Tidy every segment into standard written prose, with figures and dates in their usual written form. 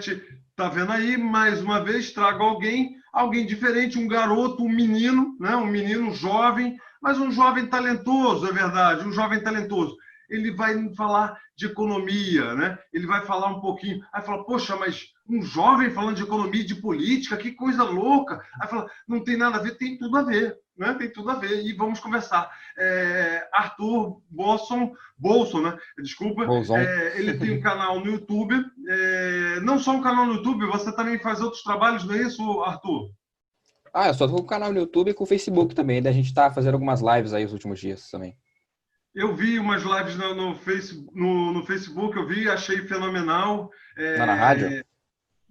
chat, tá vendo aí, mais uma vez, trago alguém diferente, um garoto, um menino, né? Um menino jovem, mas um jovem talentoso, é verdade, um jovem talentoso. Ele vai falar de economia, né? Ele vai falar um pouquinho. Aí fala, poxa, mas um jovem falando de economia e de política, que coisa louca. Aí fala, não tem nada a ver, tem tudo a ver, né? Tem tudo a ver. E vamos conversar. Arthur Bolson, né? Desculpa. Bolson. Ele tem um canal no YouTube. Não só um canal no YouTube, você também faz outros trabalhos, não é isso, Arthur? Eu só tô com o canal no YouTube e com o Facebook também. A gente tá fazendo algumas lives aí os últimos dias também. Eu vi umas lives no Facebook, eu vi, achei fenomenal. Na rádio?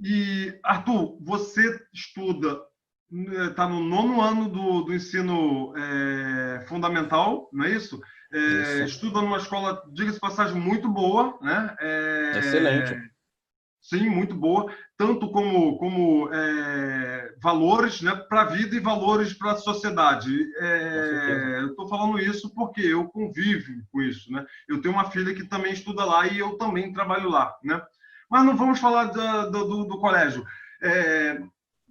E, Arthur, você estuda, está no 9º ano do ensino fundamental, não é isso? Isso. Estuda numa escola, diga-se de passagem, muito boa, né? Excelente. Sim, muito boa, tanto como valores, né, para a vida e valores para a sociedade. Eu estou falando isso porque eu convivo com isso, né? Eu tenho uma filha que também estuda lá e eu também trabalho lá, né? Mas não vamos falar do colégio.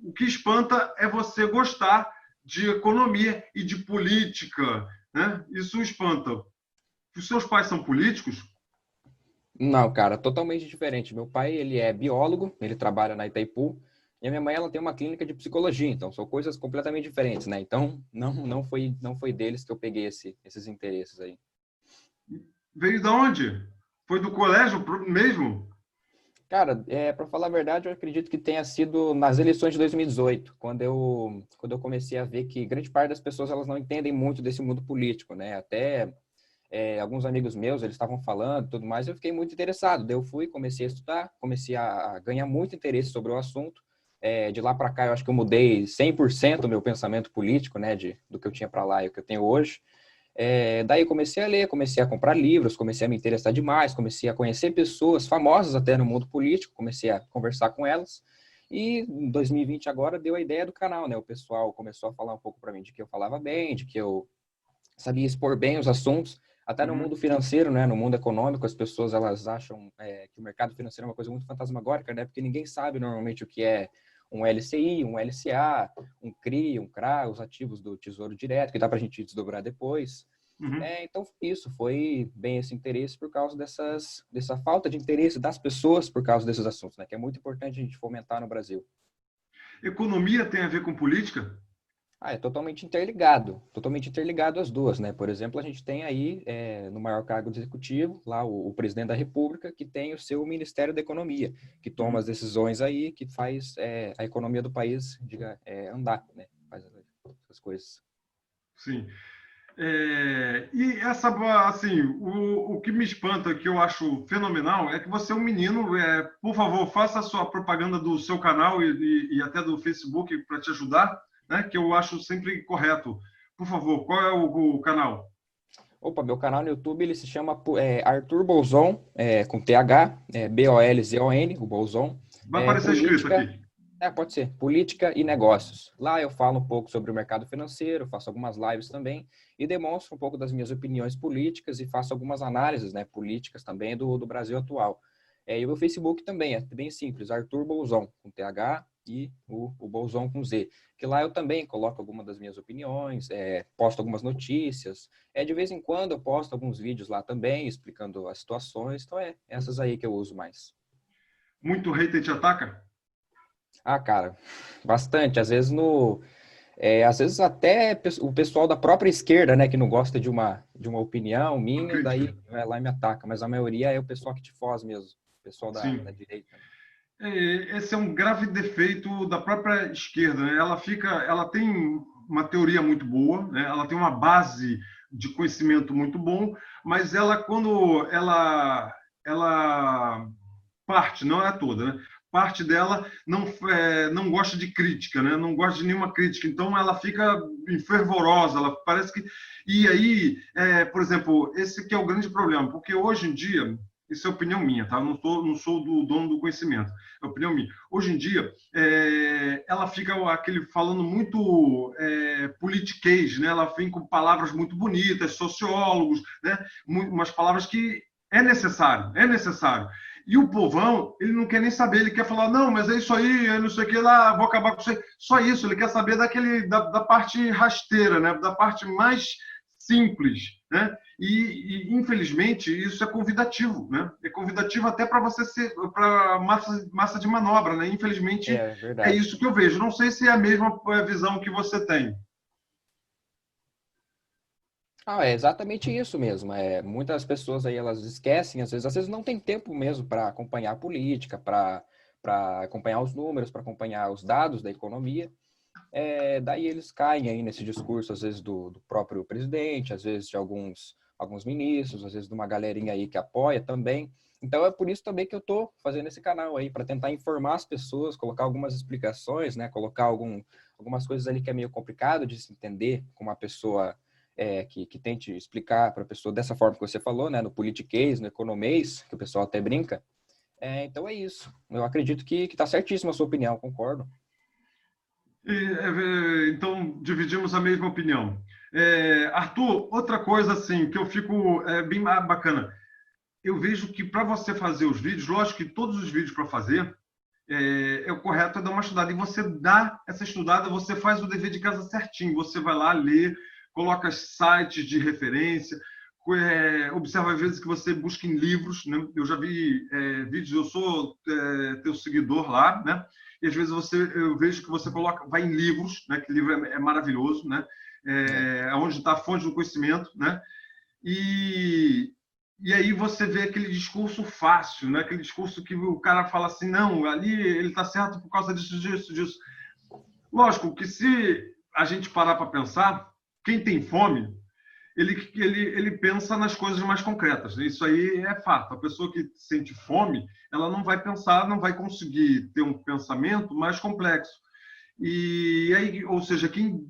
O que espanta é você gostar de economia e de política, né? Isso espanta. Os seus pais são políticos? Não, cara, totalmente diferente. Meu pai, ele é biólogo, ele trabalha na Itaipu, e a minha mãe, ela tem uma clínica de psicologia, então são coisas completamente diferentes, né? Então, não foi deles que eu peguei esses interesses aí. Veio de onde? Foi do colégio mesmo? Cara, para falar a verdade, eu acredito que tenha sido nas eleições de 2018, quando eu comecei a ver que grande parte das pessoas, elas não entendem muito desse mundo político, né? Até alguns amigos meus, eles estavam falando e tudo mais, eu fiquei muito interessado. Daí eu fui, comecei a estudar, comecei a ganhar muito interesse sobre o assunto. De lá para cá, eu acho que eu mudei 100% o meu pensamento político, né, do que eu tinha para lá e o que eu tenho hoje. Daí eu comecei a ler, comecei a comprar livros, comecei a me interessar demais, comecei a conhecer pessoas famosas até no mundo político, comecei a conversar com elas. E em 2020 agora deu a ideia do canal, né? O pessoal começou a falar um pouco para mim de que eu falava bem, de que eu sabia expor bem os assuntos. Até no mundo financeiro, né, no mundo econômico, as pessoas elas acham que o mercado financeiro é uma coisa muito fantasmagórica, né, porque ninguém sabe normalmente o que é um LCI, um LCA, um CRI, um CRA, os ativos do Tesouro Direto, que dá para a gente desdobrar depois. Então, isso foi bem esse interesse por causa dessa falta de interesse das pessoas por causa desses assuntos, né, que é muito importante a gente fomentar no Brasil. Economia tem a ver com política? É totalmente interligado as duas, né? Por exemplo, a gente tem aí, no maior cargo executivo, lá o presidente da República, que tem o seu Ministério da Economia, que toma as decisões aí, que faz a economia do país andar, né? Faz essas coisas. Sim. E assim, o que me espanta, que eu acho fenomenal, é que você é um menino. Por favor, faça a sua propaganda do seu canal e até do Facebook para te ajudar, né? Que eu acho sempre correto. Por favor, qual é o canal? Opa, meu canal no YouTube ele se chama Arthur Bolzon, com TH, Bolzon, o Bolzon. Vai aparecer escrito aqui. Pode ser. Política e negócios. Lá eu falo um pouco sobre o mercado financeiro, faço algumas lives também e demonstro um pouco das minhas opiniões políticas e faço algumas análises, né, políticas também do Brasil atual. E o meu Facebook também é bem simples, Arthur Bolzon, com TH e o Bolzon com Z. Que lá eu também coloco algumas das minhas opiniões, posto algumas notícias. De vez em quando eu posto alguns vídeos lá também, explicando as situações. Então essas aí que eu uso mais. Muito hater te ataca? Cara, bastante. Às vezes até o pessoal da própria esquerda, né, que não gosta de uma opinião minha, daí vai lá e me ataca. Mas a maioria é o pessoal que te foz mesmo, o pessoal da direita. Esse é um grave defeito da própria esquerda, né? Ela tem uma teoria muito boa, né? Ela tem uma base de conhecimento muito bom, mas quando ela parte, não é toda, né? Parte dela não gosta de crítica, né? Não gosta de nenhuma crítica, então ela fica fervorosa, ela parece que... E aí, por exemplo, esse que é o grande problema, porque hoje em dia, isso é opinião minha, tá? Não sou do dono do conhecimento, é opinião minha. Hoje em dia, ela fica falando muito politiquês, né? Ela vem com palavras muito bonitas, sociólogos, né? Umas palavras que é necessário. E o povão, ele não quer nem saber, ele quer falar, não, mas é isso aí, eu não sei o que lá, vou acabar com isso aí. Só isso, ele quer saber da parte rasteira, né? Da parte mais simples, né? Infelizmente, isso é convidativo, né? É convidativo até para você ser, para massa de manobra, né? Infelizmente, É é verdade. isso que eu vejo. Não sei se é a mesma visão que você tem. Ah, é exatamente isso mesmo. Muitas pessoas aí elas esquecem, às vezes não tem tempo mesmo para acompanhar a política, para acompanhar os números, para acompanhar os dados da economia. Daí eles caem aí nesse discurso, às vezes do próprio presidente, às vezes de alguns ministros, às vezes de uma galerinha aí que apoia também. Então é por isso também que eu estou fazendo esse canal aí, para tentar informar as pessoas, colocar algumas explicações, né? Colocar algumas coisas ali que é meio complicado de se entender com uma pessoa que tente explicar para a pessoa dessa forma que você falou, né? No politiquês, no economês, que o pessoal até brinca. Então é isso. Eu acredito que está certíssima a sua opinião, concordo. Então, dividimos a mesma opinião. Arthur, outra coisa assim que eu fico bem bacana. Eu vejo que para você fazer os vídeos, lógico que todos os vídeos para fazer, o correto é dar uma estudada. E você dá essa estudada, você faz o dever de casa certinho. Você vai lá ler, coloca sites de referência, observa às vezes que você busca em livros, né? Eu já vi vídeos, eu sou teu seguidor lá, né? E às vezes eu vejo que você vai em livros, né? Que livro é maravilhoso, né? Onde está a fonte do conhecimento, né? E aí você vê aquele discurso fácil, né? Aquele discurso que o cara fala assim, não, ali ele está certo por causa disso, disso, disso. Lógico que se a gente parar para pensar, quem tem fome, ele pensa nas coisas mais concretas. Isso aí é fato. A pessoa que sente fome, ela não vai pensar, não vai conseguir ter um pensamento mais complexo. E aí, ou seja, quem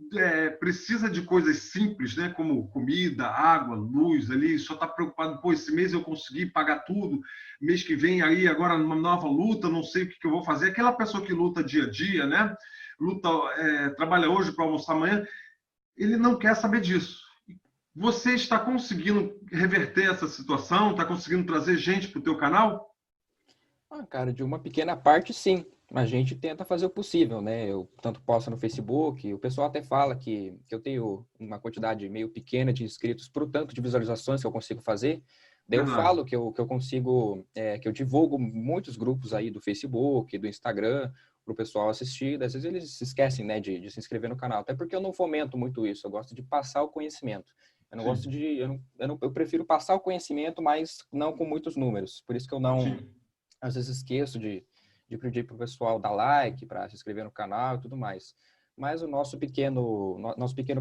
precisa de coisas simples, né, como comida, água, luz, ali, só está preocupado, pô, esse mês eu consegui pagar tudo, mês que vem aí agora numa nova luta, não sei o que eu vou fazer. Aquela pessoa que luta dia a dia, né, luta, trabalha hoje para almoçar amanhã, ele não quer saber disso. Você está conseguindo reverter essa situação? Está conseguindo trazer gente para o teu canal? Cara, de uma pequena parte, sim. A gente tenta fazer o possível, né? Eu tanto posto no Facebook, o pessoal até fala que eu tenho uma quantidade meio pequena de inscritos para o tanto de visualizações que eu consigo fazer. Daí eu Verdade. falo que eu consigo, que eu divulgo muitos grupos aí do Facebook, do Instagram, para o pessoal assistir. Às vezes eles se esquecem, né, de se inscrever no canal. Até porque eu não fomento muito isso, eu gosto de passar o conhecimento. Eu não gosto Sim. de. Eu prefiro passar o conhecimento, mas não com muitos números. Por isso que eu não. Sim. Às vezes esqueço de pedir para o pessoal dar like, para se inscrever no canal e tudo mais. Mas o nosso pequeno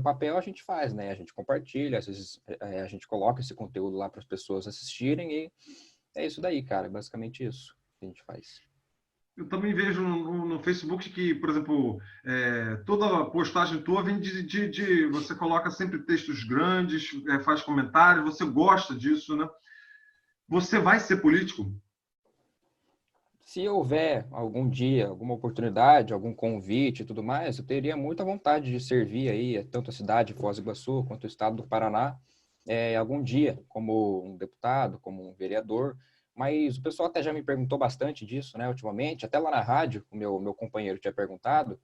papel a gente faz, né? A gente compartilha, às vezes a gente coloca esse conteúdo lá para as pessoas assistirem e é isso daí, cara. É basicamente isso que a gente faz. Eu também vejo no Facebook que, por exemplo, toda postagem tua vem você coloca sempre textos grandes, faz comentários, você gosta disso, né? Você vai ser político? Se houver algum dia, alguma oportunidade, algum convite e tudo mais, eu teria muita vontade de servir aí, tanto a cidade de Foz do Iguaçu quanto o estado do Paraná, algum dia, como um deputado, como um vereador. Mas o pessoal até já me perguntou bastante disso, né, ultimamente, até lá na rádio, o meu companheiro tinha perguntado.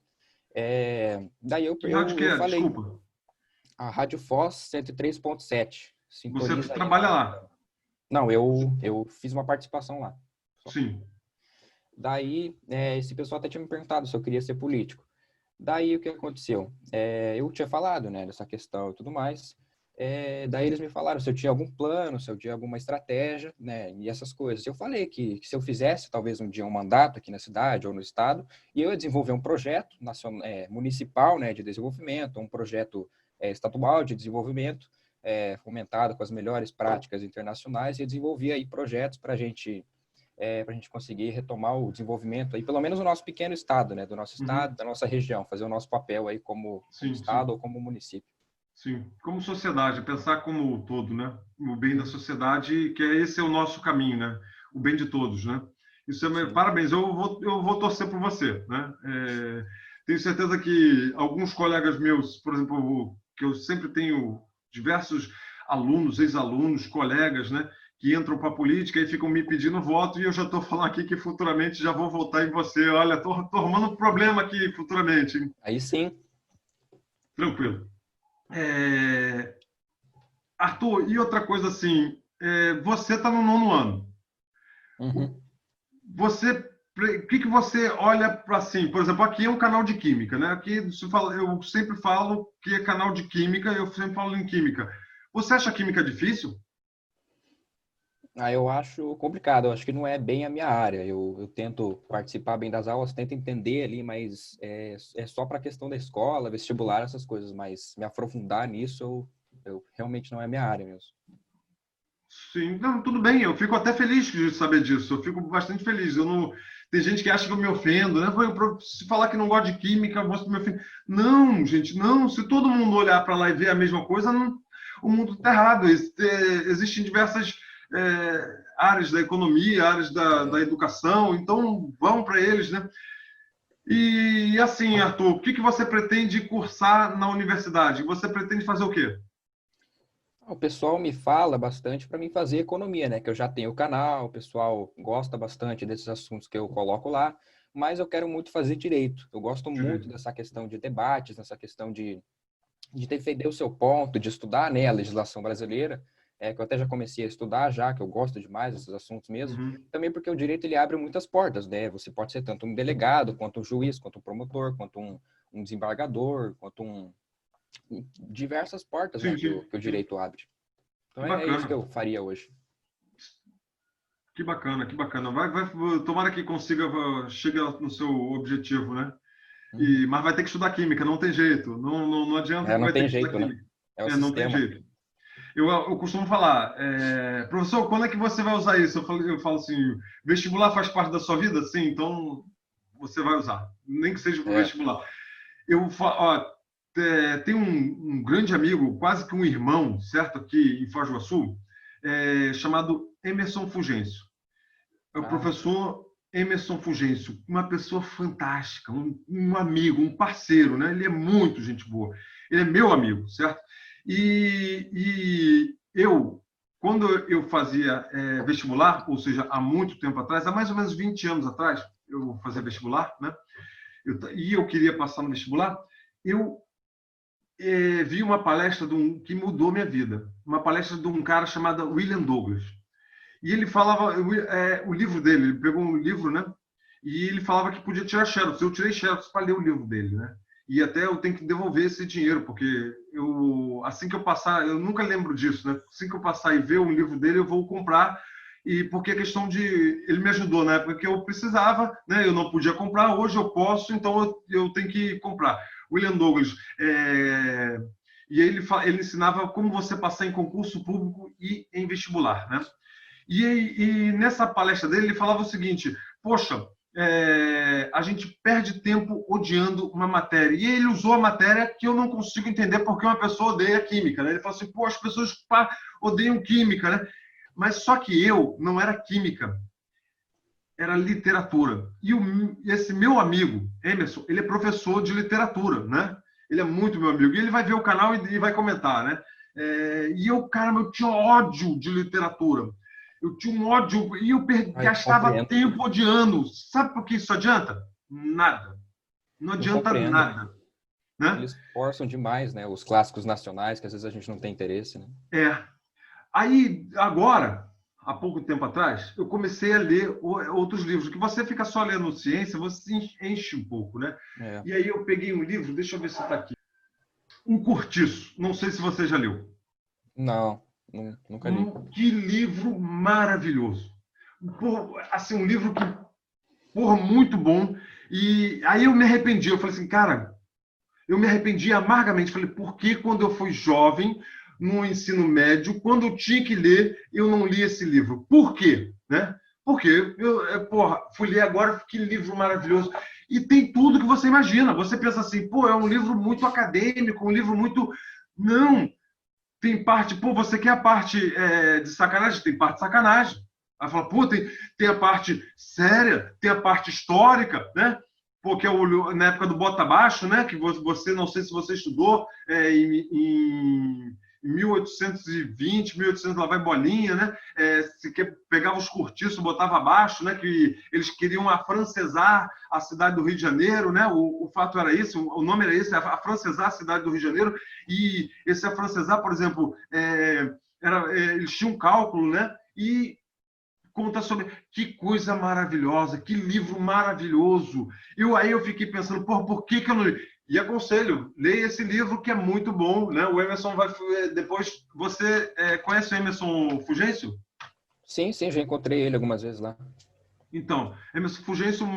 Daí Que rádio que eu é? falei, Desculpa. a Rádio Foz 103.7, Você sintoniza aí trabalha lá? Não, eu fiz uma participação lá. Só. Sim. Daí, esse pessoal até tinha me perguntado se eu queria ser político. Daí, o que aconteceu? Eu tinha falado, né, dessa questão e tudo mais. Daí, eles me falaram se eu tinha algum plano, se eu tinha alguma estratégia, né, e essas coisas. Eu falei que se eu fizesse, talvez, um dia um mandato aqui na cidade ou no estado, e eu ia desenvolver um projeto municipal, né, de desenvolvimento, um projeto estadual de desenvolvimento, fomentado com as melhores práticas internacionais, e desenvolvia aí projetos para a gente conseguir retomar o desenvolvimento aí, pelo menos no nosso pequeno estado, né, do nosso estado, da nossa região, fazer o nosso papel aí como Sim, estado sim. ou como município. Sim. Como sociedade, pensar como um todo, né? O bem da sociedade, que esse é o nosso caminho, né? O bem de todos, né? Isso Sim. parabéns, eu vou torcer por você, né? Tenho certeza que alguns colegas meus, por exemplo, que eu sempre tenho diversos alunos, ex-alunos, colegas, né? que entram para a política e ficam me pedindo voto, e eu já estou falando aqui que futuramente já vou votar em você. Olha, estou arrumando um problema aqui futuramente, hein? Aí sim. Tranquilo. Arthur, e outra coisa assim, você está no 9º ano. Uhum. O que você olha para assim? Por exemplo, aqui é um canal de química, né? Aqui eu sempre falo que é canal de química, eu sempre falo em química. Você acha a química difícil? Eu acho complicado, eu acho que não é bem a minha área. Eu tento participar bem das aulas, tento entender ali, mas é só para a questão da escola, vestibular, essas coisas, mas me aprofundar nisso, eu realmente não é a minha área mesmo. Sim, não, tudo bem, eu fico até feliz de saber disso, eu fico bastante feliz. Eu não... Tem gente que acha que eu me ofendo, né? Se falar que não gosta de química, eu gosto de me ofender. Não, gente, não. Se todo mundo olhar para lá e ver a mesma coisa, não... o mundo está errado. Existem diversas áreas da economia, áreas da educação, então vão para eles, né? E assim, Arthur, o que você pretende cursar na universidade? Você pretende fazer o quê? O pessoal me fala bastante para mim fazer economia, né? Que eu já tenho o canal, o pessoal gosta bastante desses assuntos que eu coloco lá, mas eu quero muito fazer direito. Eu gosto muito dessa questão de debates, dessa questão de defender o seu ponto, de estudar, né, a legislação brasileira, que eu até já comecei a estudar já, que eu gosto demais desses assuntos mesmo. Uhum. Também porque o direito ele abre muitas portas, né? Você pode ser tanto um delegado, quanto um juiz, quanto um promotor, quanto um desembargador, quanto diversas portas, né, Sim, que sim, o sim. direito abre. Então Que é isso que bacana. eu faria hoje. Que bacana, que bacana. Tomara que consiga, chegue no seu objetivo, né? Uhum. Mas vai ter que estudar química, não tem jeito. Não adianta que Não vai ter tem que estudar jeito, né? química. É o Não tem sistema. jeito. Eu costumo falar, professor, quando é que você vai usar isso? Eu falo assim, vestibular faz parte da sua vida? Sim, então você vai usar, nem que seja para o É. vestibular. Tem um grande amigo, quase que um irmão, certo, aqui em Foz do Iguaçu, chamado Emerson Fulgêncio. É o professor Emerson Fulgêncio, uma pessoa fantástica, um amigo, um parceiro, né? Ele é muito gente boa. Ele é meu amigo, certo? E eu, quando eu fazia vestibular, ou seja, há muito tempo atrás, há mais ou menos 20 anos atrás, eu fazia vestibular, né? E eu queria passar no vestibular, eu vi uma palestra que mudou minha vida. Uma palestra de um cara chamado William Douglas. E ele falava, o livro dele, ele pegou um livro, né? E ele falava que podia tirar xerox. Eu tirei xerox para ler o livro dele, né? E até eu tenho que devolver esse dinheiro, porque assim que eu passar, eu nunca lembro disso, né? Assim que eu passar e ver um livro dele, eu vou comprar. E porque a questão de... Ele me ajudou na época que eu precisava, né? Eu não podia comprar, hoje eu posso, então eu tenho que comprar. William Douglas. E ele ensinava como você passar em concurso público e em vestibular, né? E nessa palestra dele, ele falava o seguinte, poxa, a gente perde tempo odiando uma matéria. E ele usou a matéria que eu não consigo entender porque uma pessoa odeia química, né? Ele falou assim, pô, as pessoas odeiam química, né? Mas só que eu não era química, era literatura. E esse meu amigo, Emerson, ele é professor de literatura, né? Ele é muito meu amigo. E ele vai ver o canal e vai comentar, né? E eu, cara, eu tinha ódio de literatura. Eu tinha um ódio e eu gastava tempo odiando. Sabe por que isso adianta? Nada. Não adianta nada. Né? Eles forçam demais, né? Os clássicos nacionais, que às vezes a gente não tem interesse, né? Aí, agora, há pouco tempo atrás, eu comecei a ler outros livros. Que você fica só lendo ciência, você enche um pouco, né? E aí eu peguei um livro, deixa eu ver se está aqui. Um Cortiço. Não sei se você já leu. Não, nunca li. Que livro maravilhoso. Assim, um livro que, muito bom. E aí eu me arrependi. Eu falei assim, cara, eu me arrependi amargamente. Falei, por que quando eu fui jovem, no ensino médio, quando eu tinha que ler, eu não li esse livro? Por quê? Né? Porque eu fui ler agora, que livro maravilhoso. E tem tudo que você imagina. Você pensa assim, é um livro muito acadêmico, um livro muito... Não! Tem parte, você quer a parte de sacanagem? Tem parte de sacanagem. Aí fala, tem a parte séria, tem a parte histórica, né? Porque na época do Bota Abaixo, né? Que você, não sei se você estudou em em 1820, 1800 lá vai bolinha, né? Pegava os cortiços, botava abaixo, né? Que eles queriam afrancesar a cidade do Rio de Janeiro, né? O fato era isso, o nome era esse, afrancesar a cidade do Rio de Janeiro. E esse afrancesar, por exemplo, eles tinham um cálculo, né? E conta sobre que coisa maravilhosa, que livro maravilhoso. Aí eu fiquei pensando, por que eu não li? E aconselho, leia esse livro que é muito bom, né? O Emerson vai depois. Você conhece o Emerson Fulgêncio? Sim, já encontrei ele algumas vezes lá. Então, Emerson Fulgêncio,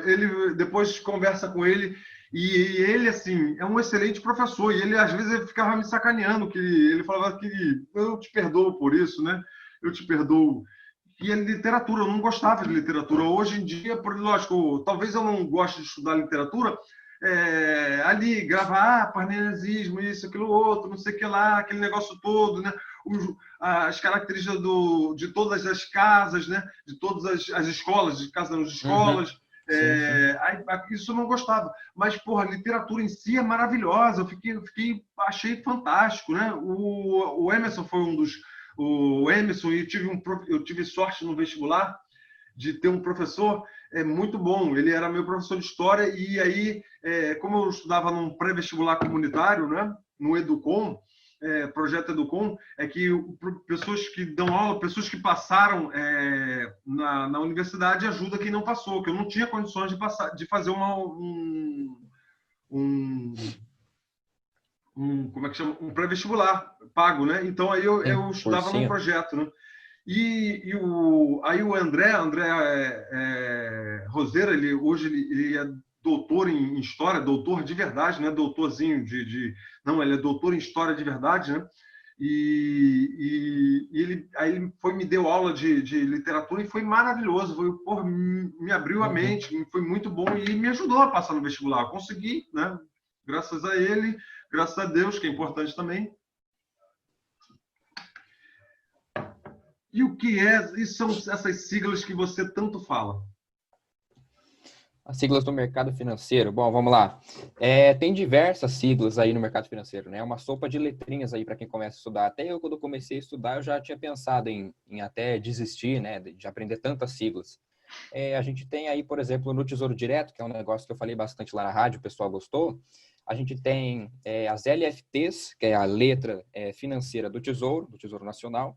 ele depois conversa com ele e ele assim é um excelente professor e ele às vezes ele ficava me sacaneando, que ele falava que eu te perdoo por isso, né? Eu te perdoo. E a literatura, eu não gostava de literatura. Hoje em dia, lógico, talvez eu não goste de estudar literatura, ali, gravar parnasismo, isso, aquilo, outro, não sei o que lá, aquele negócio todo, né? As características de todas as casas, né? De todas as escolas, de casas nas escolas. Sim. Isso eu não gostava. Mas, porra, a literatura em si é maravilhosa. Achei fantástico, né? O Emerson foi um dos... O Emerson, e eu tive sorte no vestibular de ter um professor muito bom. Ele era meu professor de história e aí, como eu estudava num pré-vestibular comunitário, né, no Educom, projeto Educom, que pessoas que dão aula, pessoas que passaram na universidade ajuda quem não passou, que eu não tinha condições de fazer como é que chama? Um pré-vestibular pago, né? Então aí eu estudava num projeto, né? Aí o André Roseira, hoje ele é doutor em história, doutor de verdade, né? Doutorzinho não, ele é doutor em história de verdade, né? Aí ele me deu aula de literatura e foi maravilhoso, me abriu a mente, foi muito bom e me ajudou a passar no vestibular. Eu consegui, né? Graças a ele, graças a Deus, que é importante também. E são essas siglas que você tanto fala? As siglas do mercado financeiro. Bom, vamos lá. Tem diversas siglas aí no mercado financeiro, né? É uma sopa de letrinhas aí para quem começa a estudar. Até eu, quando comecei a estudar, eu já tinha pensado em até desistir, né? De aprender tantas siglas. A gente tem aí, por exemplo, no Tesouro Direto, que é um negócio que eu falei bastante lá na rádio, o pessoal gostou. A gente tem as LFTs, que é a letra financeira do Tesouro Nacional.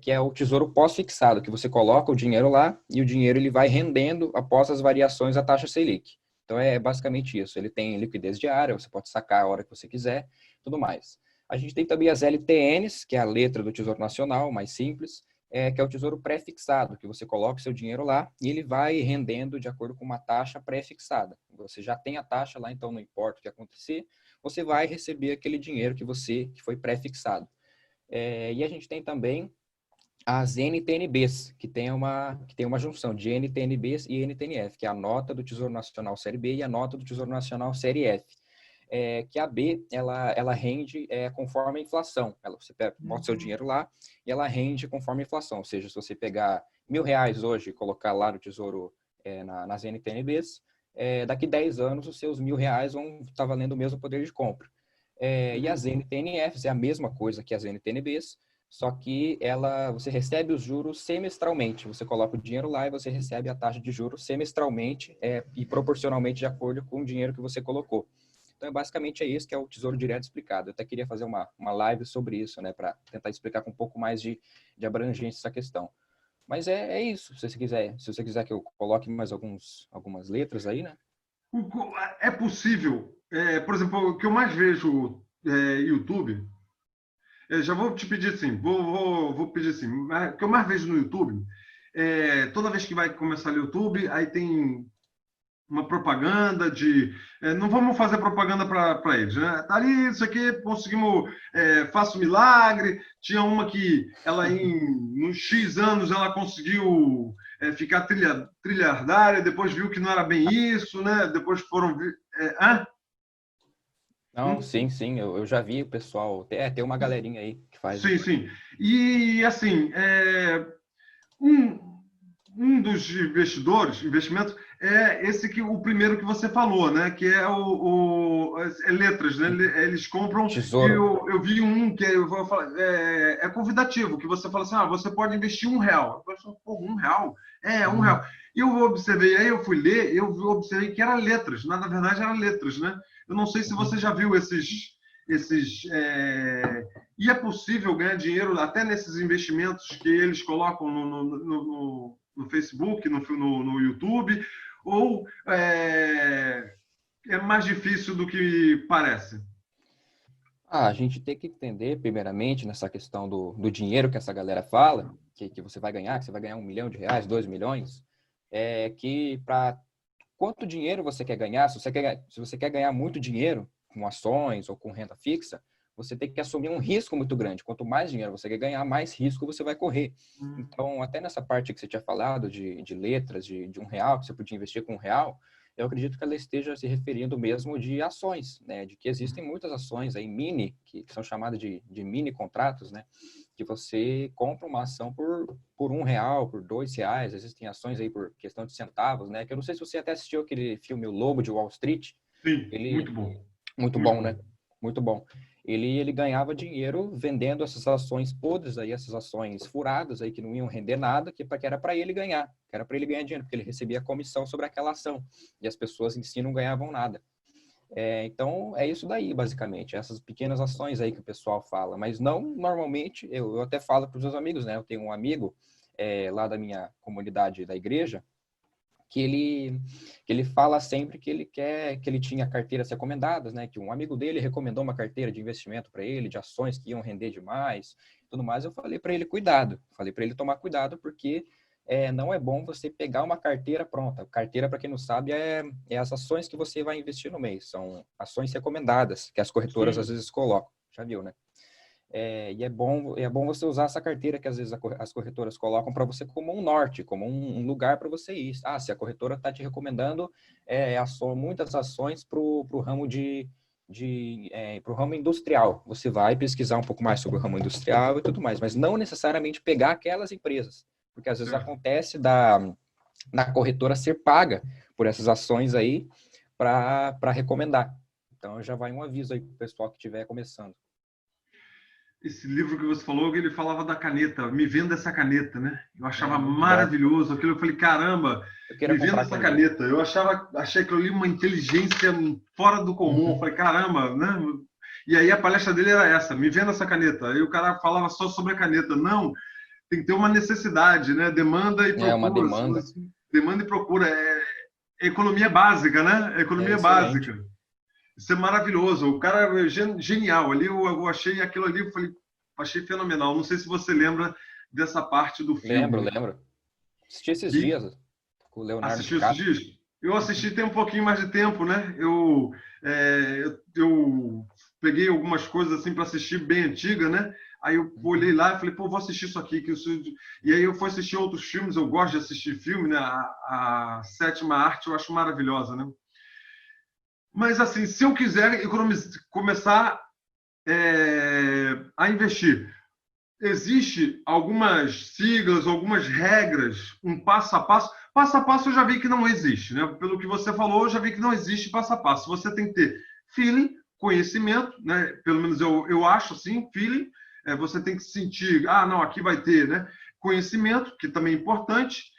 Que é o tesouro pós-fixado, que você coloca o dinheiro lá e o dinheiro ele vai rendendo após as variações da taxa Selic. Então, é basicamente isso. Ele tem liquidez diária, você pode sacar a hora que você quiser, tudo mais. A gente tem também as LTNs, que é a letra do Tesouro Nacional, mais simples, que é o tesouro pré-fixado, que você coloca o seu dinheiro lá e ele vai rendendo de acordo com uma taxa pré-fixada. Você já tem a taxa lá, então não importa o que acontecer, você vai receber aquele dinheiro que foi pré-fixado. E a gente tem também as NTNBs, que tem uma junção de NTNBs e NTNF, que é a nota do Tesouro Nacional Série B e a nota do Tesouro Nacional Série F. Que a B, ela rende conforme a inflação. Você bota seu dinheiro lá e ela rende conforme a inflação. Ou seja, se você pegar R$1.000 hoje e colocar lá no Tesouro, nas NTNBs, daqui 10 anos os seus R$1.000 vão estar valendo o mesmo poder de compra. E as NTNFs é a mesma coisa que as NTNBs, só que você recebe os juros semestralmente. Você coloca o dinheiro lá e você recebe a taxa de juros semestralmente e proporcionalmente de acordo com o dinheiro que você colocou. Então, basicamente é isso que é o Tesouro Direto explicado. Eu até queria fazer uma live sobre isso, né, para tentar explicar com um pouco mais de abrangência essa questão. Mas é isso, se você quiser que eu coloque mais algumas letras aí, né? É possível, por exemplo, o que eu mais vejo YouTube, já vou te pedir assim, vou pedir assim, o que eu mais vejo no YouTube, toda vez que vai começar no YouTube, aí tem uma propaganda não vamos fazer propaganda para eles, né? Tá ali, isso aqui, conseguimos, faço milagre. Tinha uma que ela, nos X anos, ela conseguiu ficar trilhardária, depois viu que não era bem isso, né? Depois foram... Não, sim, eu já vi o pessoal, tem uma galerinha aí que faz. Sim. E, assim, um dos investimentos é esse o primeiro que você falou, né? Que é é letras, né? Eles compram. Tesouro. Eu vi um que eu vou falar, é convidativo, que você fala assim: você pode investir R$ 1. Eu falo, pô, R$ 1? É, R$ 1. E eu observei, aí eu fui ler, eu observei que era letras, na verdade era letras, né? Eu não sei se você já viu e é possível ganhar dinheiro até nesses investimentos que eles colocam no Facebook, no YouTube, ou é mais difícil do que parece? A gente tem que entender, primeiramente, nessa questão do dinheiro que essa galera fala, que você vai ganhar, que você vai ganhar R$ 1 milhão, 2 milhões, que para quanto dinheiro você quer ganhar, se você quer ganhar muito dinheiro com ações ou com renda fixa, você tem que assumir um risco muito grande. Quanto mais dinheiro você quer ganhar, mais risco você vai correr. Então, até nessa parte que você tinha falado de letras, de R$ 1, que você podia investir com R$ 1, eu acredito que ela esteja se referindo mesmo de ações, né? De que existem muitas ações aí mini, que são chamadas de mini contratos, né? Que você compra uma ação por R$ 1, por R$ 2. Existem ações aí por questão de centavos, né? Que eu não sei se você até assistiu aquele filme O Lobo de Wall Street. Sim, muito bom. Muito bom, né? Muito bom. Ele ganhava dinheiro vendendo essas ações podres aí, essas ações furadas aí que não iam render nada, que era para ele ganhar, que era para ele ganhar dinheiro, porque ele recebia comissão sobre aquela ação e as pessoas em si não ganhavam nada. Então, é isso daí, basicamente, essas pequenas ações aí que o pessoal fala, mas não normalmente, eu até falo para os meus amigos, né? Eu tenho um amigo lá da minha comunidade da igreja, que ele fala sempre que ele tinha carteiras recomendadas, né? Que um amigo dele recomendou uma carteira de investimento para ele, de ações que iam render demais, tudo mais. Eu falei para ele falei para ele tomar cuidado, porque não é bom você pegar uma carteira pronta. Carteira, para quem não sabe, é as ações que você vai investir no mês. São ações recomendadas, que as corretoras às vezes colocam. Já viu, né? E é bom você usar essa carteira que às vezes as corretoras colocam para você como um norte, como um lugar para você ir. Se a corretora está te recomendando muitas ações para o ramo pro ramo industrial, você vai pesquisar um pouco mais sobre o ramo industrial e tudo mais, mas não necessariamente pegar aquelas empresas, porque às vezes acontece da corretora ser paga por essas ações aí para recomendar. Então já vai um aviso aí para o pessoal que estiver começando. Esse livro que você falou, ele falava da caneta, me venda essa caneta, né? Eu achava maravilhoso aquilo. Eu falei, caramba, me venda essa caneta. Eu achei aquilo ali uma inteligência fora do comum. Eu falei, caramba, né? E aí a palestra dele era essa, me venda essa caneta. Aí o cara falava só sobre a caneta. Não, tem que ter uma necessidade, né? Demanda e procura. Uma demanda. Demanda e procura. É economia básica, né? Economia básica. Isso é maravilhoso. O cara é genial. Ali eu achei aquilo ali, eu falei, achei fenomenal. Não sei se você lembra dessa parte do filme. Lembro. Assisti esses dias com o Leonardo DiCaprio. Assistiu esses dias? Eu assisti tem um pouquinho mais de tempo, né? Eu peguei algumas coisas assim para assistir bem antiga, né? Aí eu olhei lá e falei, pô, vou assistir isso aqui. E aí eu fui assistir outros filmes. Eu gosto de assistir filme, né? A Sétima Arte eu acho maravilhosa, né? Mas, assim, se eu quiser começar a investir, existe algumas siglas, algumas regras, um passo a passo. Passo a passo eu já vi que não existe, né? Pelo que você falou, eu já vi que não existe passo a passo. Você tem que ter feeling, conhecimento, né? Pelo menos eu acho assim, feeling. Você tem que sentir, não, aqui vai ter, né? Conhecimento, que também é importante.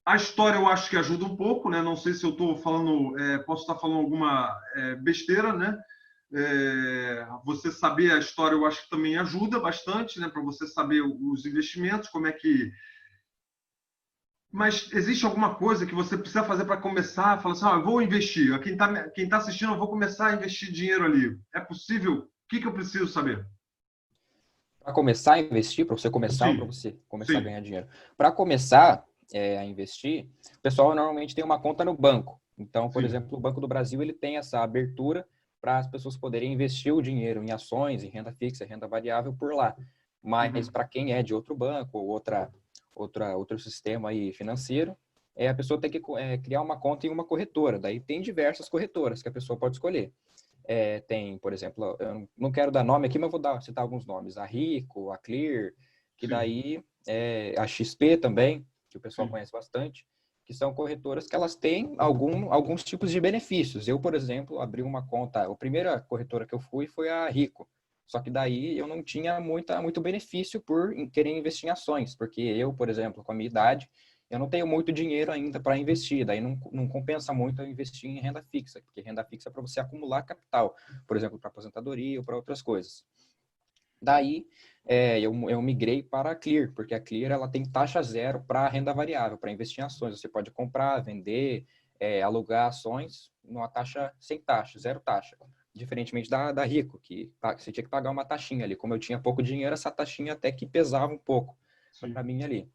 A história eu acho que ajuda um pouco, né? Não sei se eu estou falando, posso estar falando alguma besteira, né? Você saber a história eu acho que também ajuda bastante, né? Para você saber os investimentos, como é que... Mas existe alguma coisa que você precisa fazer para começar a falar assim, eu vou investir, quem tá assistindo, eu vou começar a investir dinheiro ali. É possível? O que eu preciso saber? Para começar a investir, para você começar ou para você começar a ganhar dinheiro? Para começar a investir, o pessoal normalmente tem uma conta no banco. Então, por exemplo, o Banco do Brasil ele tem essa abertura para as pessoas poderem investir o dinheiro em ações, em renda fixa, renda variável por lá. Mas para quem é de outro banco ou outro sistema aí financeiro, a pessoa tem que criar uma conta em uma corretora. Daí tem diversas corretoras que a pessoa pode escolher. Tem, por exemplo, eu não quero dar nome aqui, mas vou citar alguns nomes. A Rico, a Clear, que daí a XP também, que o pessoal conhece bastante, que são corretoras que elas têm alguns tipos de benefícios. Eu, por exemplo, abri uma conta, a primeira corretora que eu fui foi a Rico, só que daí eu não tinha muito benefício por querer investir em ações, porque eu, por exemplo, com a minha idade, eu não tenho muito dinheiro ainda para investir, daí não compensa muito eu investir em renda fixa, porque renda fixa é para você acumular capital, por exemplo, para aposentadoria ou para outras coisas. Daí, eu migrei para a Clear, porque a Clear ela tem taxa zero para renda variável, para investir em ações. Você pode comprar, vender, alugar ações numa taxa sem taxa, zero taxa. Diferentemente da Rico, que você tinha que pagar uma taxinha ali. Como eu tinha pouco dinheiro, essa taxinha até que pesava um pouco para mim ali.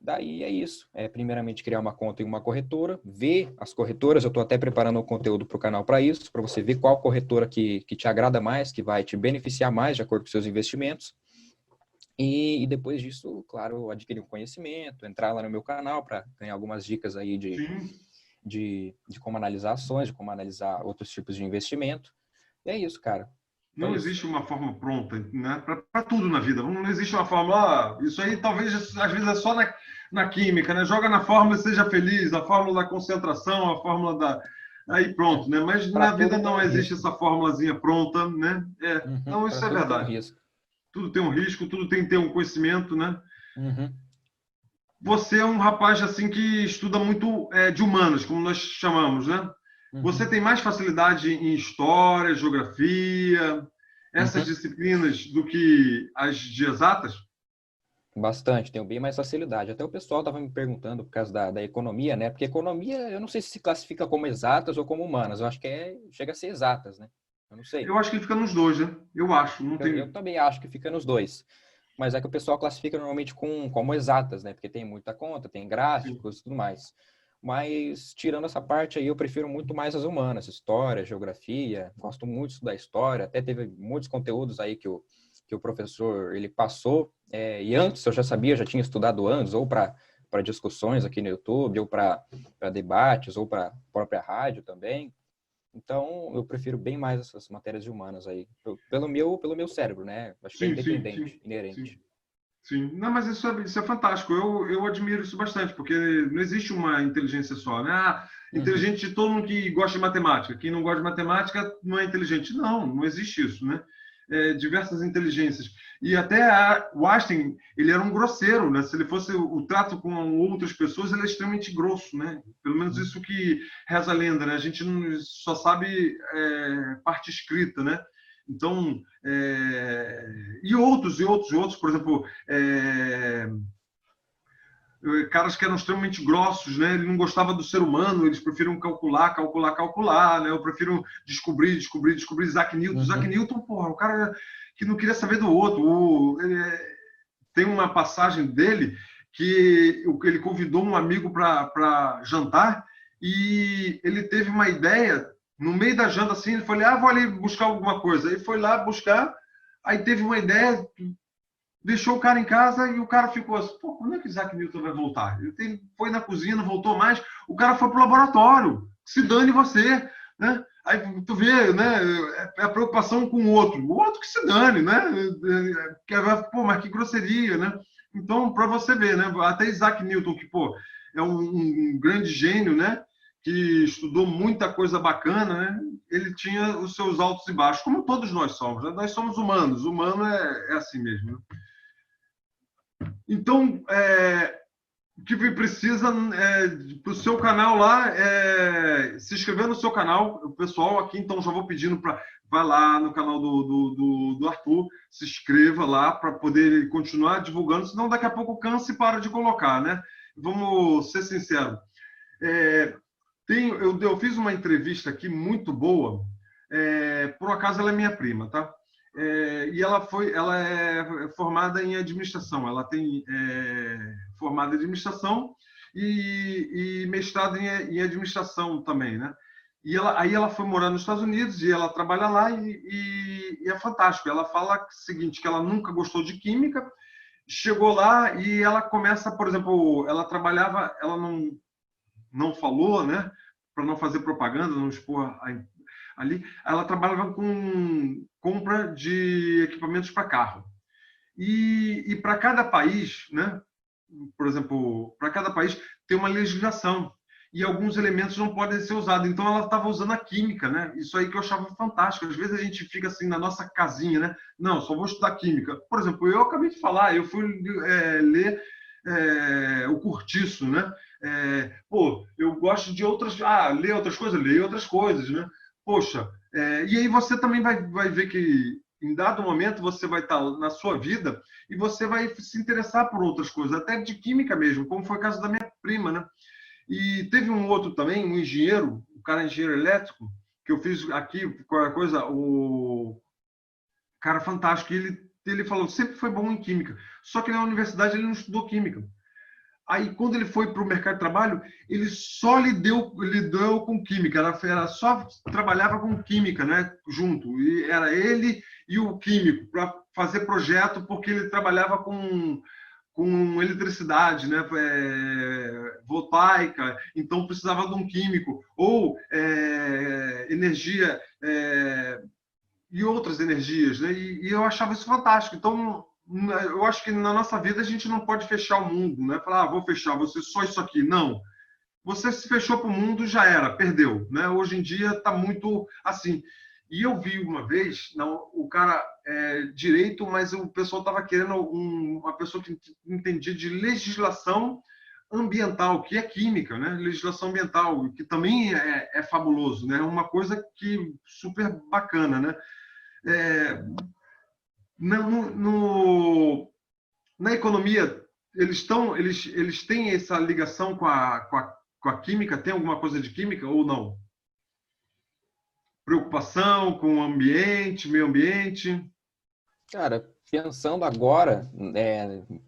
Daí é isso. Primeiramente, criar uma conta em uma corretora, ver as corretoras. Eu estou até preparando o conteúdo para o canal para isso, para você ver qual corretora que te agrada mais, que vai te beneficiar mais de acordo com seus investimentos. E depois disso, claro, adquirir um conhecimento, entrar lá no meu canal para ganhar algumas dicas aí de como analisar ações, de como analisar outros tipos de investimento. E é isso, cara. Não existe uma forma pronta, né? Para tudo na vida. Não existe uma fórmula. Isso aí talvez às vezes é só na química, né? Joga na fórmula e seja feliz, a fórmula da concentração, a fórmula da. Aí pronto, né? Mas pra na vida não existe essa fórmulazinha pronta, né? Não, isso é verdade. Tudo tem um risco, tudo tem que ter um conhecimento, né? Você é um rapaz assim que estuda muito de humanas, como nós chamamos, né? Você tem mais facilidade em história, geografia, essas disciplinas do que as de exatas? Bastante, tenho bem mais facilidade. Até o pessoal estava me perguntando por causa da economia, né? Porque economia, eu não sei se classifica como exatas ou como humanas. Eu acho que chega a ser exatas, né? Eu não sei. Eu acho que ele fica nos dois, né? Eu acho. Eu também acho que fica nos dois. Mas é que o pessoal classifica normalmente como exatas, né? Porque tem muita conta, tem gráficos e tudo mais. Mas, tirando essa parte aí, eu prefiro muito mais as humanas, história, geografia. Gosto muito de estudar história. Até teve muitos conteúdos aí que o professor ele passou. E antes eu já sabia, já tinha estudado antes, ou para discussões aqui no YouTube, ou para debates, ou para própria rádio também. Então, eu prefiro bem mais essas matérias de humanas aí, pelo meu cérebro, né? Acho que é independente, inerente. Sim, não, mas isso é fantástico. Eu admiro isso bastante, porque não existe uma inteligência só, né? Inteligente de todo mundo que gosta de matemática. Quem não gosta de matemática não é inteligente. Não existe isso, né? Diversas inteligências. E até o Einstein, ele era um grosseiro, né? Se ele fosse o trato com outras pessoas, ele é extremamente grosso, né? Pelo menos isso que reza a lenda, né? A gente só sabe parte escrita, né? Então, e outros, por exemplo, caras que eram extremamente grossos, né? Ele não gostava do ser humano, eles preferiam calcular, né? Eu prefiro descobrir. Isaac Newton. Isaac Newton, porra, o cara que não queria saber do outro. Tem uma passagem dele que ele convidou um amigo para jantar e ele teve uma ideia. No meio da janta, assim, ele falou, vou ali buscar alguma coisa. Aí foi lá buscar, aí teve uma ideia, deixou o cara em casa e o cara ficou assim, pô, quando é que Isaac Newton vai voltar? Ele foi na cozinha, não voltou mais, o cara foi pro laboratório, se dane você, né? Aí tu vê, né, a preocupação com o outro que se dane, né? Pô, mas que grosseria, né? Então, para você ver, né, até Isaac Newton, que, pô, é um grande gênio, né? Que estudou muita coisa bacana, né? Ele tinha os seus altos e baixos, como todos nós somos. Né? Nós somos humanos, humano é assim mesmo. Né? Então, o que precisa para o seu canal lá se inscrever no seu canal, o pessoal aqui, então já vou pedindo para vai lá no canal do Arthur, se inscreva lá para poder continuar divulgando, senão daqui a pouco cansa e para de colocar, né? Vamos ser sinceros. Eu fiz uma entrevista aqui muito boa, por acaso ela é minha prima, tá? E ela é formada em administração, ela tem formada em administração e mestrado em administração também, né? E aí ela foi morar nos Estados Unidos e ela trabalha lá e é fantástico. Ela fala o seguinte, que ela nunca gostou de química, chegou lá e ela começa, por exemplo, ela trabalhava, ela não falou, né? Para não fazer propaganda, não expor ali. Ela trabalhava com compra de equipamentos para carro. E para cada país, né? por exemplo, para cada país tem uma legislação e alguns elementos não podem ser usados. Então, ela estava usando a química, né? Isso aí que eu achava fantástico. Às vezes a gente fica assim na nossa casinha, né? Não, só vou estudar química. Por exemplo, eu acabei de falar, eu fui ler o Curtiço, né? Pô, eu gosto de outras... ler outras coisas? Leio outras coisas, né? Poxa, e aí você também vai ver que em dado momento você vai estar na sua vida e você vai se interessar por outras coisas, até de química mesmo, como foi o caso da minha prima, né? E teve um outro também, um engenheiro, um cara engenheiro elétrico, que eu fiz aqui, qualquer coisa, o cara fantástico, ele falou, sempre foi bom em química, só que na universidade ele não estudou química. Aí, quando ele foi para o mercado de trabalho, ele só lidou com química, era só trabalhava com química, né, junto. E era ele e o químico para fazer projeto, porque ele trabalhava com eletricidade, né, voltaica, então precisava de um químico, ou energia e outras energias, né, e eu achava isso fantástico. Então, eu acho que na nossa vida a gente não pode fechar o mundo, né? Falar, vou fechar, você só isso aqui. Não. Você se fechou para o mundo, já era, perdeu, né? Hoje em dia está muito assim. E eu vi uma vez, não, o cara direito, mas o pessoal estava querendo uma pessoa que entendia de legislação ambiental, que é química, né? Legislação ambiental, que também é fabuloso, né? Uma coisa que super bacana, né? É, na economia, eles têm essa ligação com a química? Tem alguma coisa de química ou não? Preocupação com o ambiente, meio ambiente? Cara, pensando agora,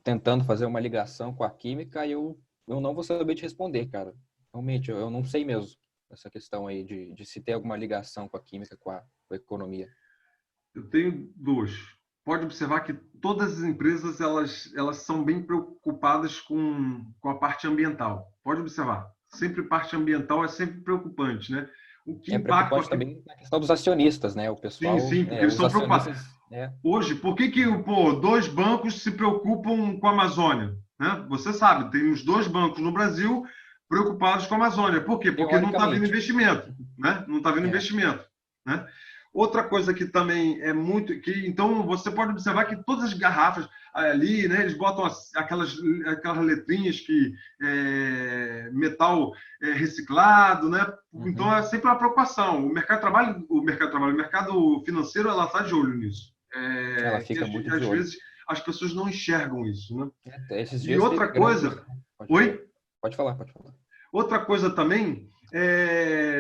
tentando fazer uma ligação com a química, eu não vou saber te responder, cara. Realmente, eu não sei mesmo essa questão aí de se tem alguma ligação com a química, com a economia. Eu tenho duas. Pode observar que todas as empresas elas são bem preocupadas com a parte ambiental. Pode observar. Sempre parte ambiental é sempre preocupante, né? O que É impacta preocupante também na questão dos acionistas, né? O sim, pessoal, sim, porque eles os estão preocupados. acionistas, né? Hoje, por que dois bancos se preocupam com a Amazônia? Né? Você sabe, tem uns dois bancos no Brasil preocupados com a Amazônia. Por quê? Porque não está vindo Teoricamente. investimento. Né? Não está vindo É. investimento. Né? Outra coisa que também é muito... Então, você pode observar que todas as garrafas ali, né, eles botam aquelas letrinhas que metal reciclado, né? Então, Uhum. é sempre uma preocupação. O mercado financeiro, ela está de olho nisso. Ela Que fica muito de às olho. vezes as pessoas não enxergam isso, né? Esses E dias teve outra grandes... coisa, oi? Pode falar, pode falar. Outra coisa também,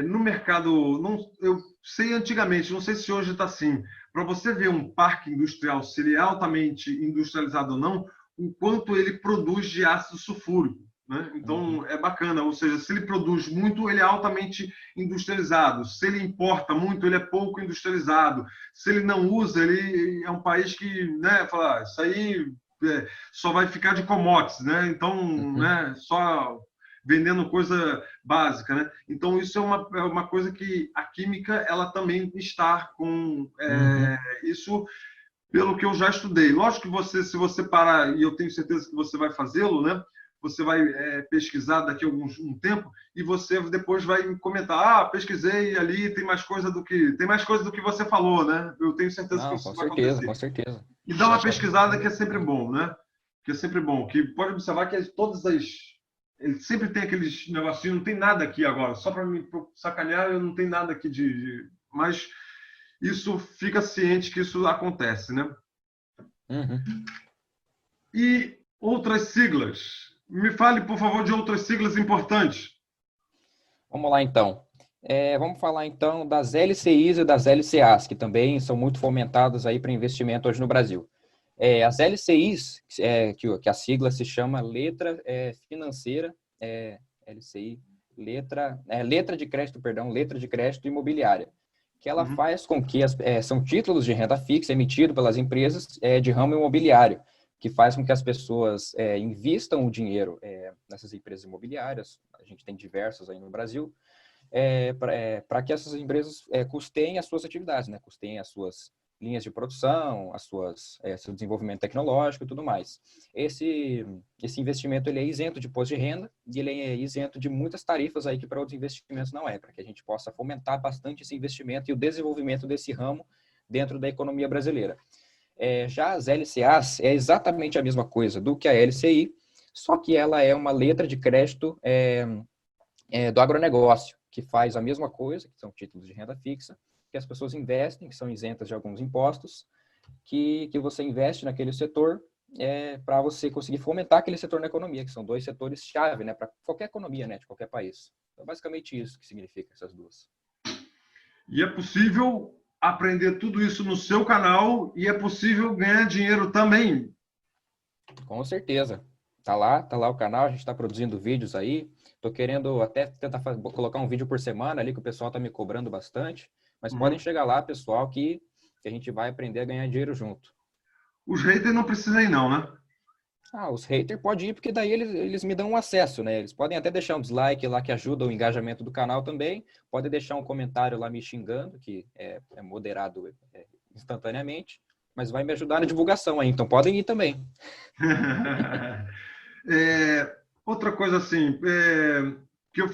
no mercado, não, eu sei antigamente, não sei se hoje está assim, para você ver um parque industrial, se ele é altamente industrializado ou não, o quanto ele produz de ácido sulfúrico. Né? Uhum. Então, é bacana, ou seja, se ele produz muito, ele é altamente industrializado. Se ele importa muito, ele é pouco industrializado. Se ele não usa, ele é um país que, né, fala, isso aí só vai ficar de commodities, né? Então, Uhum. né, só vendendo coisa básica, né? Então isso é uma coisa que a química ela também está com Uhum. isso pelo que eu já estudei. Lógico que você, se você parar e eu tenho certeza que você vai fazê-lo, né? Você vai pesquisar daqui a um tempo e você depois vai comentar, pesquisei ali, tem mais coisa do que você falou, né? Eu tenho certeza que Não, isso com vai certeza, acontecer. com certeza. E dá uma Já tá pesquisada que é acontecendo. sempre bom, né? Que é sempre bom. Que pode observar que todas as ele sempre tem aqueles negocinhos, não tem nada aqui agora, só para me sacanear, eu não tenho nada aqui mas isso fica ciente que isso acontece, né? Uhum. E outras siglas. Me fale, por favor, de outras siglas importantes. Vamos lá, então. Vamos falar, então, das LCIs e das LCAs, que também são muito fomentadas aí para investimento hoje no Brasil. As LCIs, que a sigla se chama Letra Financeira, LCI, Letra de Crédito, perdão, Letra de Crédito Imobiliária, que ela Uhum. faz com que são títulos de renda fixa emitidos pelas empresas de ramo imobiliário, que faz com que as pessoas invistam o dinheiro nessas empresas imobiliárias, a gente tem diversas aí no Brasil, para que essas empresas custeiem as suas atividades, né? Custeiem as suas linhas de produção, seu desenvolvimento tecnológico e tudo mais. Esse investimento ele é isento de imposto de renda e ele é isento de muitas tarifas aí que para outros investimentos não é, para que a gente possa fomentar bastante esse investimento e o desenvolvimento desse ramo dentro da economia brasileira. Já as LCAs é exatamente a mesma coisa do que a LCI, só que ela é uma letra de crédito do agronegócio, que faz a mesma coisa, que são títulos de renda fixa, que as pessoas investem, que são isentas de alguns impostos, que você investe naquele setor para você conseguir fomentar aquele setor na economia, que são 2 setores-chave, né, para qualquer economia, né, de qualquer país. Então, basicamente isso que significa essas duas. E é possível aprender tudo isso no seu canal e é possível ganhar dinheiro também. Com certeza. Tá lá o canal, a gente está produzindo vídeos aí. Estou querendo até tentar colocar um vídeo por semana ali, que o pessoal está me cobrando bastante. Mas podem chegar lá, pessoal, que a gente vai aprender a ganhar dinheiro junto. Os haters não precisam ir não, né? Os haters podem ir, porque daí eles me dão um acesso, né? Eles podem até deixar um dislike lá que ajuda o engajamento do canal também. Podem deixar um comentário lá me xingando, que é moderado instantaneamente. Mas vai me ajudar na divulgação aí, então podem ir também. Outra coisa assim, que eu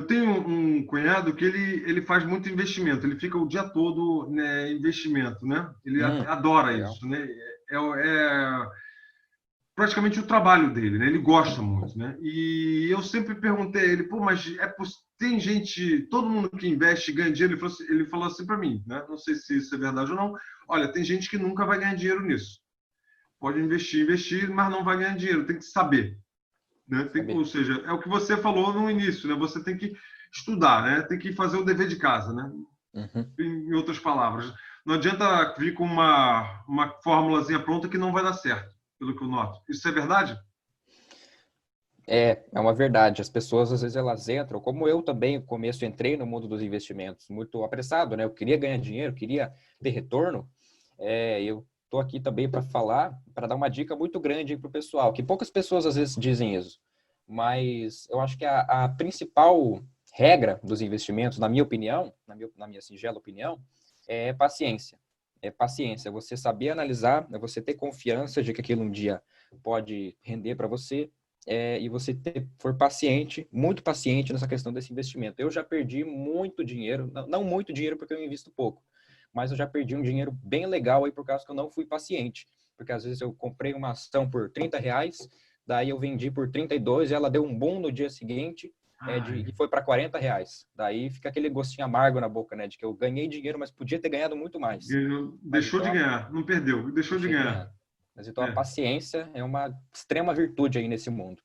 tenho um cunhado que ele faz muito investimento, ele fica o dia todo, né, investimento, né? Ele adora legal. isso, né? É praticamente o trabalho dele, né? Ele gosta muito, né? E eu sempre perguntei a ele, mas tem gente, todo mundo que investe ganha dinheiro? Ele falou assim para mim, né? Não sei se isso é verdade ou não. Olha, tem gente que nunca vai ganhar dinheiro nisso. Pode investir, mas não vai ganhar dinheiro. Tem que saber, né? Ou seja, é o que você falou no início, né? Você tem que estudar, né? Tem que fazer o dever de casa, né? Em outras palavras, não adianta vir com uma fórmulazinha pronta que não vai dar certo, pelo que eu noto. Isso é verdade? É uma verdade. As pessoas, às vezes, elas entram, como eu também, no começo, entrei no mundo dos investimentos muito apressado, né? Eu queria ganhar dinheiro, queria ter retorno. Eu estou aqui também para falar, para dar uma dica muito grande para o pessoal, que poucas pessoas, às vezes, dizem isso. Mas eu acho que a principal regra dos investimentos, na minha opinião, na minha singela opinião, é paciência. É paciência, você saber analisar, é você ter confiança de que aquilo um dia pode render para você, e você for paciente, muito paciente nessa questão desse investimento. Eu já perdi muito dinheiro, não muito dinheiro porque eu invisto pouco, mas eu já perdi um dinheiro bem legal aí por causa que eu não fui paciente. Porque às vezes eu comprei uma ação por R$30, daí eu vendi por 32 e ela deu um boom no dia seguinte e foi para R$40. Daí fica aquele gostinho amargo na boca, né? De que eu ganhei dinheiro, mas podia ter ganhado muito mais. Deixou de ganhar, não perdeu, deixou de ganhar. Mas então a paciência é uma extrema virtude aí nesse mundo.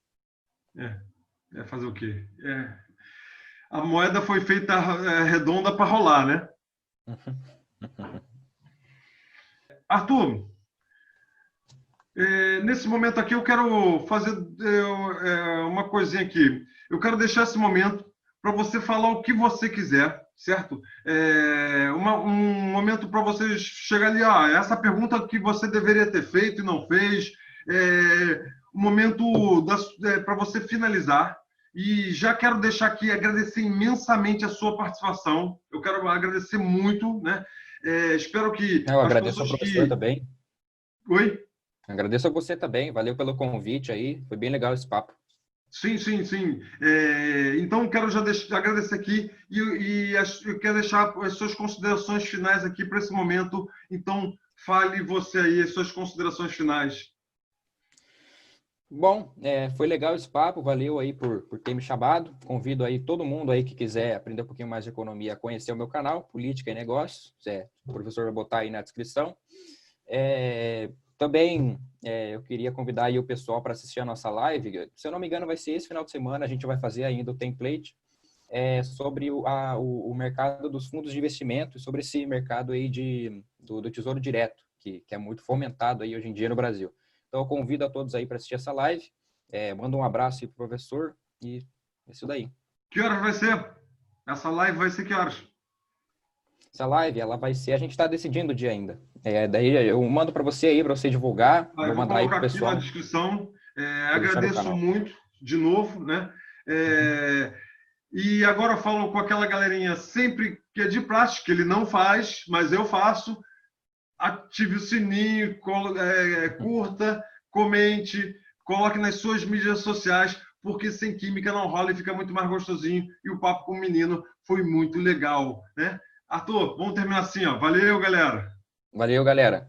Fazer o quê? A moeda foi feita redonda para rolar, né? Arthur, nesse momento aqui eu quero fazer uma coisinha aqui. Eu quero deixar esse momento para você falar o que você quiser, certo? Um momento para você chegar ali, essa pergunta que você deveria ter feito e não fez. Um momento para você finalizar. E já quero deixar aqui, agradecer imensamente a sua participação. Eu quero agradecer muito, né? Espero que... Eu agradeço ao professor também. Oi? Agradeço a você também. Valeu pelo convite aí. Foi bem legal esse papo. Sim. Então, quero já agradecer aqui e eu quero deixar as suas considerações finais aqui para esse momento. Então, fale você aí, as suas considerações finais. Bom, foi legal esse papo, valeu aí por ter me chamado. Convido aí todo mundo aí que quiser aprender um pouquinho mais de economia a conhecer o meu canal, Política e Negócios. O professor vai botar aí na descrição. Também eu queria convidar aí o pessoal para assistir a nossa live. Se eu não me engano, vai ser esse final de semana, a gente vai fazer ainda o template sobre o mercado dos fundos de investimento, sobre esse mercado aí do Tesouro Direto, que é muito fomentado aí hoje em dia no Brasil. Então, eu convido a todos aí para assistir essa live. Manda um abraço aí para o professor e é isso daí. Que horas vai ser? Essa live vai ser que horas? Essa live, ela vai ser... A gente está decidindo o dia ainda. Daí eu mando para você aí, para você divulgar. Vou mandar aí para o pessoal. Aqui na descrição. Agradeço muito, de novo, né? E agora eu falo com aquela galerinha, sempre que é de prática, que ele não faz, mas eu faço. Ative o sininho, curta, comente, coloque nas suas mídias sociais, porque sem química não rola e fica muito mais gostosinho. E o papo com o menino foi muito legal, né? Arthur, vamos terminar assim, ó. Valeu, galera! Valeu, galera!